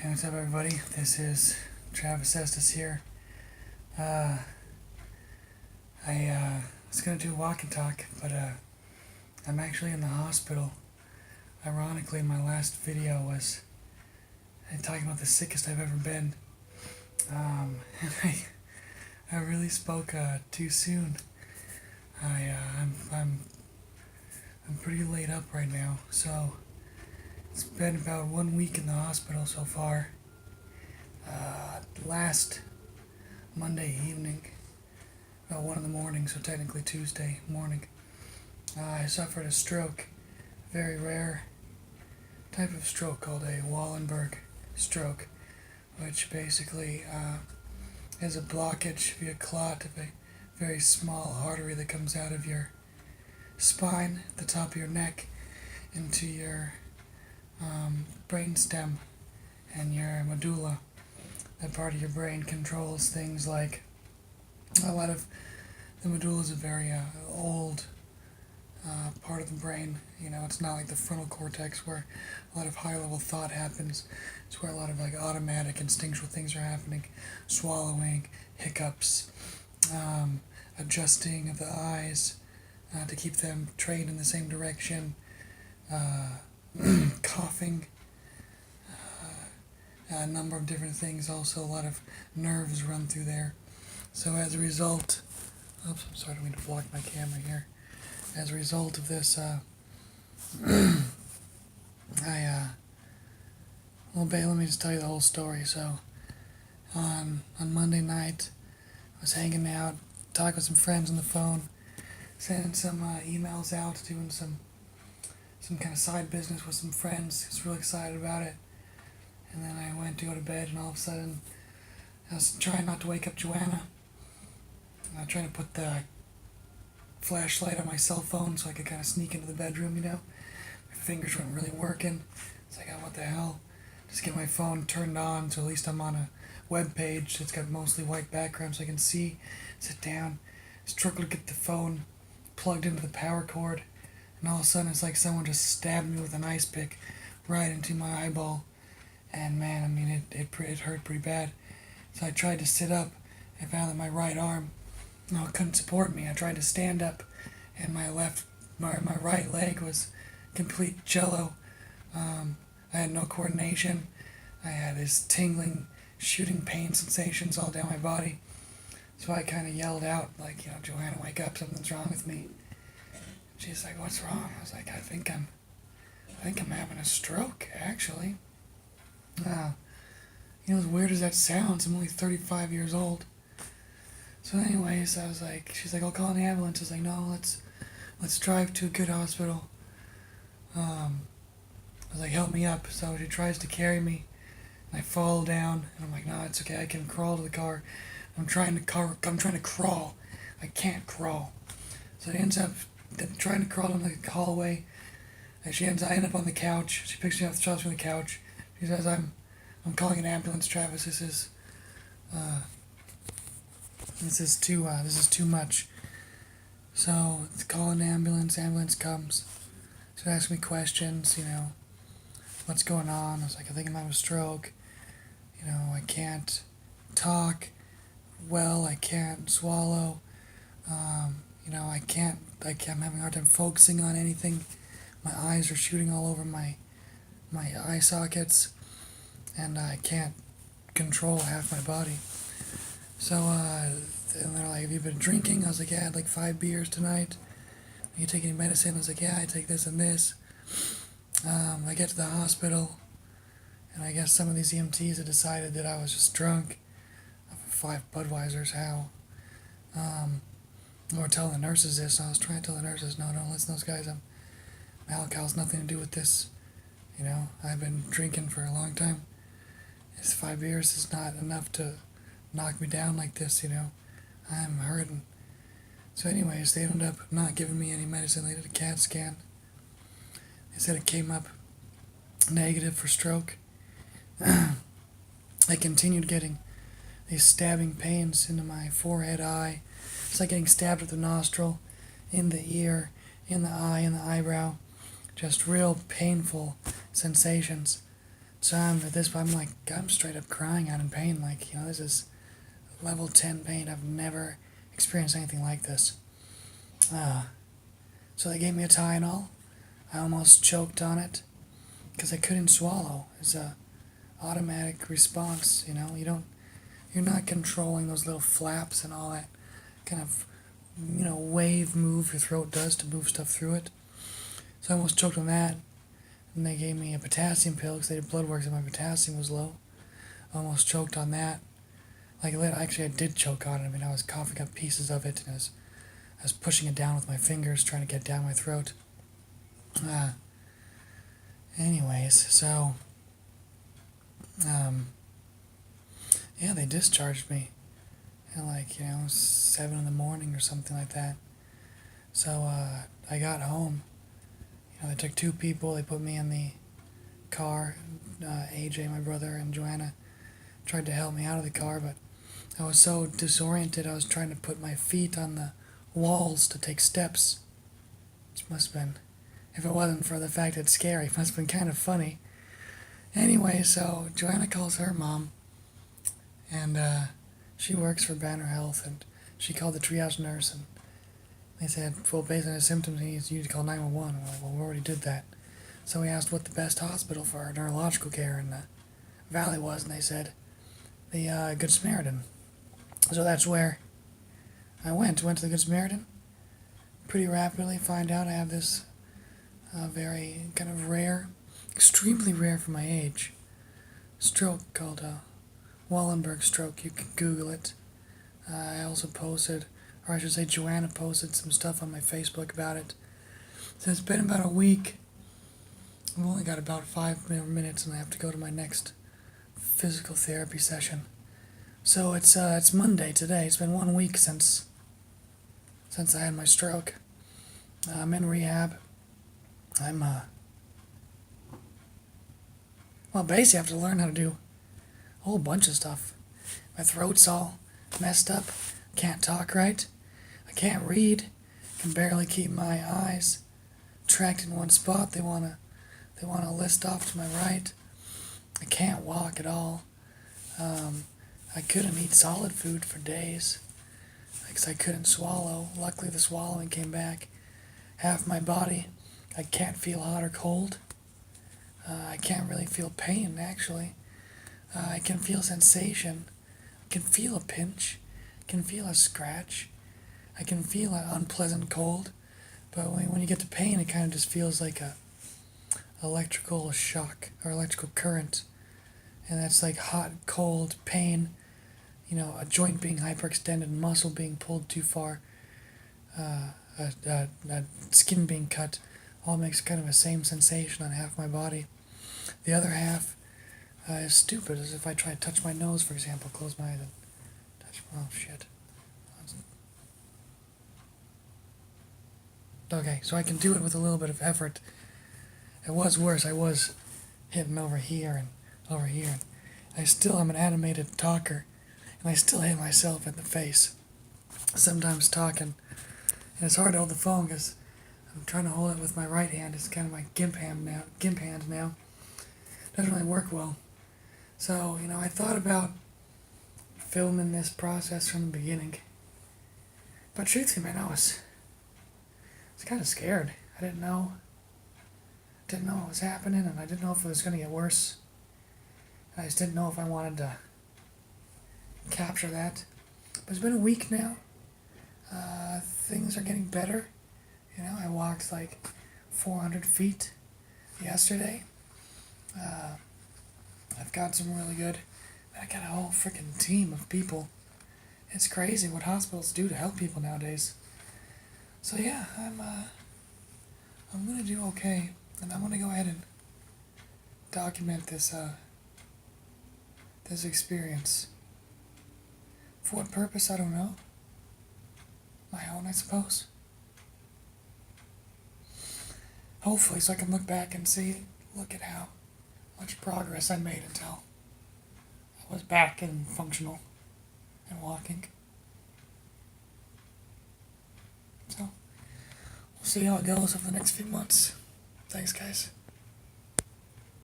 Hey, what's up, everybody? This is Travis Estes here. I was gonna do a walk and talk, but I'm actually in the hospital. Ironically, my last video was talking about the sickest I've ever been, and I really spoke too soon. I'm pretty laid up right now, so it's been about 1 week in the hospital so far. Last Monday evening, about 1 in the morning, so technically Tuesday morning, I suffered a stroke, a very rare type of stroke called a Wallenberg stroke, which basically is a blockage via clot of a very small artery that comes out of your spine, the top of your neck, into your brainstem and your medulla. That part of your brain controls things like a lot of the medulla is a very old part of the brain. You know, it's not like the frontal cortex where a lot of high-level thought happens. It's where a lot of like automatic, instinctual things are happening: swallowing, hiccups, adjusting of the eyes to keep them trained in the same direction, coughing. A number of different things. Also, a lot of nerves run through there. So as a result, oops, I'm sorry, I don't mean to block my camera here. As a result of this, well, let me just tell you the whole story. So, on Monday night, I was hanging out, talking with some friends on the phone, sending some emails out, doing some kind of side business with some friends. I was really excited about it. And then I went to go to bed, and all of a sudden, I was trying not to wake up Joanna. I was trying to put the flashlight on my cell phone so I could kind of sneak into the bedroom, you know. My fingers weren't really working. It's like, oh, what the hell? Just get my phone turned on so at least I'm on a web page that's got mostly white background so I can see, sit down, struggle to get the phone plugged into the power cord, and all of a sudden it's like someone just stabbed me with an ice pick right into my eyeball. And man, I mean, it hurt pretty bad. So I tried to sit up. I found that my right arm, couldn't support me. I tried to stand up, and my right leg was complete jello. I had no coordination. I had this tingling, shooting pain sensations all down my body. So I kind of yelled out, like, Joanna, wake up, something's wrong with me. She's like, what's wrong? I was like, I think I'm having a stroke, actually. As weird as that sounds, I'm only 35 years old. So anyways, I was like, she's like, I'll call an ambulance. I was like, no, let's drive to a good hospital. I was like, help me up. So she tries to carry me, and I fall down, and I'm like, no, it's okay, I can crawl to the car. I'm trying to crawl. I can't crawl. So it ends up trying to crawl down the hallway. I end up on the couch. She picks me up, throws me on the couch. She says, I'm calling an ambulance, Travis. This is too much. So call an ambulance. Ambulance comes. She asks me questions. What's going on? I was like, I think I'm having a stroke. I can't talk well. I can't swallow. I'm having a hard time focusing on anything. My eyes are shooting all over my eye sockets, and I can't control half my body. So, and they're like, have you been drinking? I was like, yeah, I had like 5 beers tonight. Do you take any medicine? I was like, yeah, I take this and this. I get to the hospital, and I guess some of these EMTs had decided that I was just drunk off of 5 Budweisers. How? Or telling the nurses this, and I was trying to tell the nurses, no, don't listen to those guys. Alcohol's nothing to do with this. I've been drinking for a long time. This 5 beers is not enough to knock me down like this, I'm hurting. So anyways, they ended up not giving me any medicine. They did a CAT scan. They said it came up negative for stroke. I continued getting these stabbing pains into my forehead, eye. It's like getting stabbed at the nostril, in the ear, in the eye, in the eyebrow. Just real painful sensations. So at this point, I'm straight up crying out in pain. Like, this is level 10 pain. I've never experienced anything like this. Uh, so they gave me a Tylenol. I almost choked on it because I couldn't swallow. It's a automatic response. You're not controlling those little flaps and all that kind of, wave move your throat does to move stuff through it. So I almost choked on that. And they gave me a potassium pill because they did blood work and my potassium was low. I almost choked on that. Actually, I did choke on it. I mean, I was coughing up pieces of it, and I was pushing it down with my fingers, trying to get down my throat. Anyways, so, yeah, they discharged me at 7 in the morning or something like that. So, I got home. They took two people, they put me in the car. AJ, my brother, and Joanna tried to help me out of the car, but I was so disoriented, I was trying to put my feet on the walls to take steps. Which must have been, if it wasn't for the fact it's scary, it must have been kind of funny. Anyway, so Joanna calls her mom, and she works for Banner Health, and she called the triage nurse, and they said, well, based on his symptoms, he needs you to call 911. We're like, well, we already did that. So we asked what the best hospital for neurological care in the valley was, and they said the Good Samaritan. So that's where I went to the Good Samaritan. Pretty rapidly find out I have this very kind of rare, extremely rare for my age, stroke called Wallenberg stroke. You can Google it. I also posted, or I should say Joanna posted some stuff on my Facebook about it. So it's been about a week. I've only got about 5 more minutes and I have to go to my next physical therapy session. So it's Monday today. It's been 1 week since I had my stroke. I'm in rehab. I'm basically I have to learn how to do a whole bunch of stuff. My throat's all messed up. I can't talk right. I can't read. I can barely keep my eyes tracked in one spot. They wanna list off to my right. I can't walk at all. I couldn't eat solid food for days because I couldn't swallow. Luckily, the swallowing came back. Half my body, I can't feel hot or cold. I can't really feel pain, actually. I can feel sensation. I can feel a pinch. I can feel a scratch. I can feel an unpleasant cold. But when you get to pain, it kind of just feels like a electrical shock or electrical current. And that's like hot, cold, pain, a joint being hyperextended, muscle being pulled too far, skin being cut, all makes kind of the same sensation on half my body. The other half is stupid, as if I try to touch my nose, for example, close my eyes and touch, oh shit. Okay, so I can do it with a little bit of effort. It was worse, I was hitting over here and over here. I still am an animated talker, and I still hit myself in the face. Sometimes talking, and it's hard to hold the phone because I'm trying to hold it with my right hand. It's kind of my gimp hand now. Doesn't really work well. So, I thought about filming this process from the beginning. But truthfully, man, I was kind of scared. I didn't know what was happening, and I didn't know if it was going to get worse. I just didn't know if I wanted to capture that. But it's been a week now. Things are getting better. I walked like 400 feet yesterday. I've got some really good. I got a whole freaking team of people. It's crazy what hospitals do to help people nowadays. So yeah, I'm gonna do okay, and I'm gonna go ahead and document this experience. For what purpose, I don't know. My own, I suppose. Hopefully, so I can look back and look at how much progress I made until I was back and functional and walking. So, we'll see how it goes over the next few months. Thanks, guys.